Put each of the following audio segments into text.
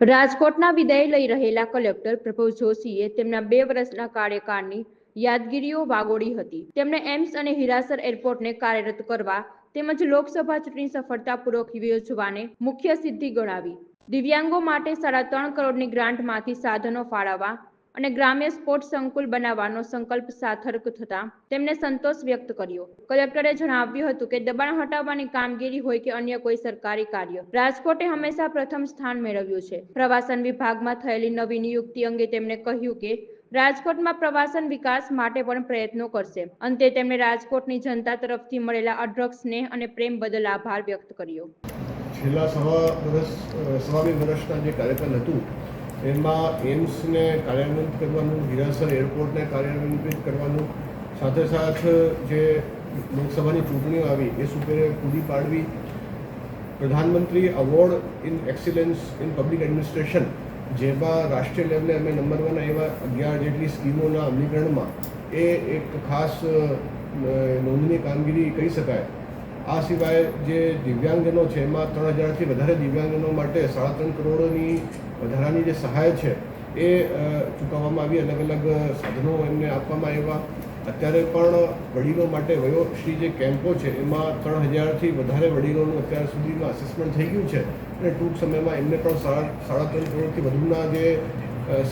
રાજકોટના વિદાય લઈ રહેલા કલેક્ટર પ્રભવ જોશીએ તેમના 2 વર્ષના કાર્યકાળની યાદગીરીઓ વાગોળી હતી. તેમણે એમ્સ અને હિરાસર એરપોર્ટને કાર્યરત કરવા તેમજ લોકસભા ચૂંટણી સફળતાપૂર્વક યોજવાને મુખ્ય સિદ્ધિ ગણાવી. દિવ્યાંગો માટે 3.5 કરોડની ગ્રાન્ટમાંથી સાધનો ફાળવવા અને ગ્રામ્ય સ્પોર્ટ્સ સંકુલ બનાવવાનો સંકલ્પ સાર્થક થતા તેમણે સંતોષ વ્યક્ત કર્યો. કલેક્ટરે જણાવ્યું હતું કે દબાણ હટાવવાની કામગીરી હોય કે અન્ય કોઈ સરકારી કાર્ય, રાજકોટે હંમેશા પ્રથમ સ્થાન મેળવ્યું છે. પ્રવાસન વિભાગમાં થયેલી નવી નિયુક્તિ અંગે તેમણે કહ્યું કે રાજકોટમાં પ્રવાસન વિકાસ માટે પણ પ્રયત્નો કરશે. અંતે તેમણે રાજકોટની જનતા તરફથી મળેલા અઢળક સ્નેહ અને પ્રેમ બદલ આભાર વ્યક્ત કર્યો. છેલ્લા સવા બે વર્ષના જે કાર્યકાળ હતું એમાં એમ્સને કાર્યાન્વિત કરવાનું, હિરાસર એરપોર્ટને કાર્યાન્વિત કરવાનું, સાથે સાથ જે લોકસભાની ચૂંટણીઓ આવી એ સુપેરે પૂરી પાડવી, પ્રધાનમંત્રી award in excellence in public administration જેમાં રાષ્ટ્રીય લેવલે અમે નંબર 1 એવા 11 જેટલી સ્કીમોના અમલીકરણમાં એ એક ખાસ નોંધની કામગીરી કહી શકાય. આ સિવાય જે દિવ્યાંગજનો છે એમાં 3000થી વધારે દિવ્યાંગજનો માટે 3.5 કરોડની વધારાની જે સહાય છે એ ચૂકવવામાં આવી. અલગ અલગ સાધનો એમને આપવામાં આવ્યા. અત્યારે પણ વડીલો માટે વયોશ્રી જે કેમ્પો છે એમાં 3000થી વધારે વડીલોનું અત્યાર સુધીમાં અસેસમેન્ટ થઈ ગયું છે અને ટૂંક સમયમાં એમને પણ 3.5 કરોડથી વધુના જે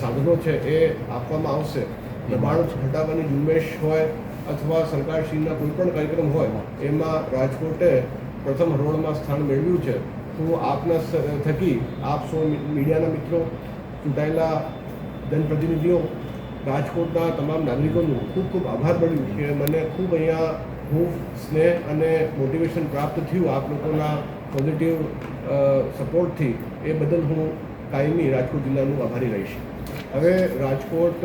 સાધનો છે એ આપવામાં આવશે. દબાણ હટાવવાની ઝુંબેશ હોય અથવા સરકારશ્રીના કોઈ પણ કાર્યક્રમ હોય એમાં રાજકોટે પ્રથમ હરોળમાં સ્થાન મેળવ્યું છે. હું આપના થકી આપ સૌ મીડિયાના મિત્રો, ચૂંટાયેલા જનપ્રતિનિધિઓ, રાજકોટના તમામ નાગરિકોનું ખૂબ ખૂબ આભાર માનું કે મને ખૂબ અહીંયા ખૂબ સ્નેહ અને મોટિવેશન પ્રાપ્ત થયું આપ લોકોના પોઝિટિવ સપોર્ટથી. એ બદલ હું કાયમી રાજકોટ જિલ્લાનું આભારી રહીશ. હવે રાજકોટ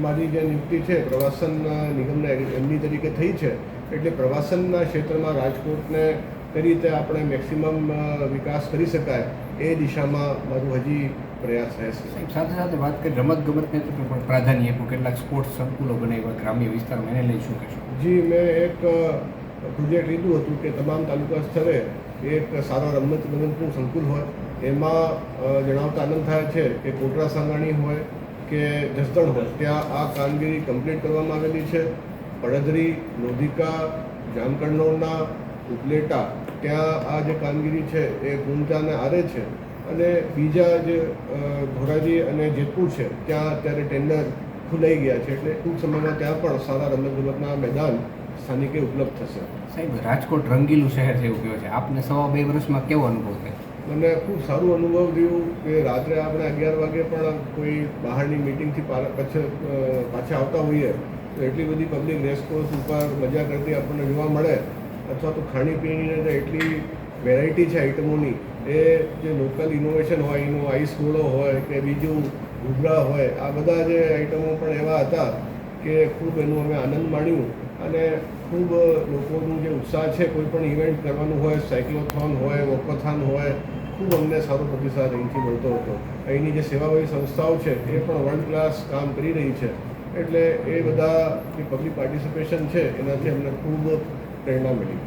મારી જે નિયુક્તિ છે પ્રવાસન નિગમના એમડી તરીકે થઈ છે એટલે પ્રવાસનના ક્ષેત્રમાં રાજકોટને કઈ રીતે આપણે મેક્સિમમ વિકાસ કરી શકાય એ દિશામાં મારું હજી પ્રયાસ રહેશે. સાથે સાથે વાત કરી રમતગમતને તો પણ પ્રાધાન્ય આપ્યું, કેટલાક સ્પોર્ટ્સ સંકુલો બનાવ્યા ગ્રામ્ય વિસ્તારમાં, એને લઈ શું કહેશો? જી, મેં એક પ્રોજેક્ટ લીધું હતું કે તમામ તાલુકા સ્તરે એક સારા રમતગમતનું સંકુલ હોય. એમાં જણાવતા આનંદ થાય છે કે કોટડા સાંગાણી હોય કે જસદણ હોય ત્યાં આ કામગીરી કમ્પ્લીટ કરવામાં આવેલી છે. પડદરી, લોધિકા, જામકંડોરણા, ઉપલેટા ત્યાં આ જે કામગીરી છે એ પૂર્ણતાને આરે છે અને બીજા જે ધોરાજી અને જેતપુર છે ત્યાં અત્યારે ટેન્ડર ખુલાઈ ગયા છે એટલે ટૂંક સમયમાં ત્યાં પણ સારા રમતગમતના મેદાન સ્થાનિકે ઉપલબ્ધ થશે. સાહેબ, રાજકોટ રંગીલું શહેર છે એવું કહ્યું છે, આપને 2.5 વર્ષમાં કેવો અનુભવ થયો? મને ખૂબ સારું અનુભવ થયું કે રાત્રે આપણે 11 વાગે પણ કોઈ બહારની મિટિંગથી પાછા આવતા હોઈએ તો એટલી બધી પબ્લિક રેસકોર્સ ઉપર મજા કરતી આપણને જોવા મળે. અથવા તો ખાણીપીણીની એટલી વેરાયટી છે આઇટમોની, એ જે લોકલ ઇનોવેશન હોય એનું આઈસ ગોળો હોય કે બીજું ઘૂઘરા હોય, આ બધા જે આઇટમો પણ એવા હતા કે ખૂબ એનું અમે આનંદ માણ્યું અને ખૂબ લોકોનું જે ઉત્સાહ છે કોઈ પણ ઇવેન્ટ કરવાનું હોય, સાયક્લોથોન હોય, વોકોથોન હોય, ખૂબ અમને સારો પ્રતિસાદ અહીંથી મળતો હતો. અહીંની જે સેવાભાવી સંસ્થાઓ છે એ પણ વર્લ્ડ ક્લાસ કામ કરી રહી છે એટલે એ બધા જે પબ્લિક પાર્ટિસિપેશન છે એનાથી અમને ખૂબ પ્રેરણા મળી.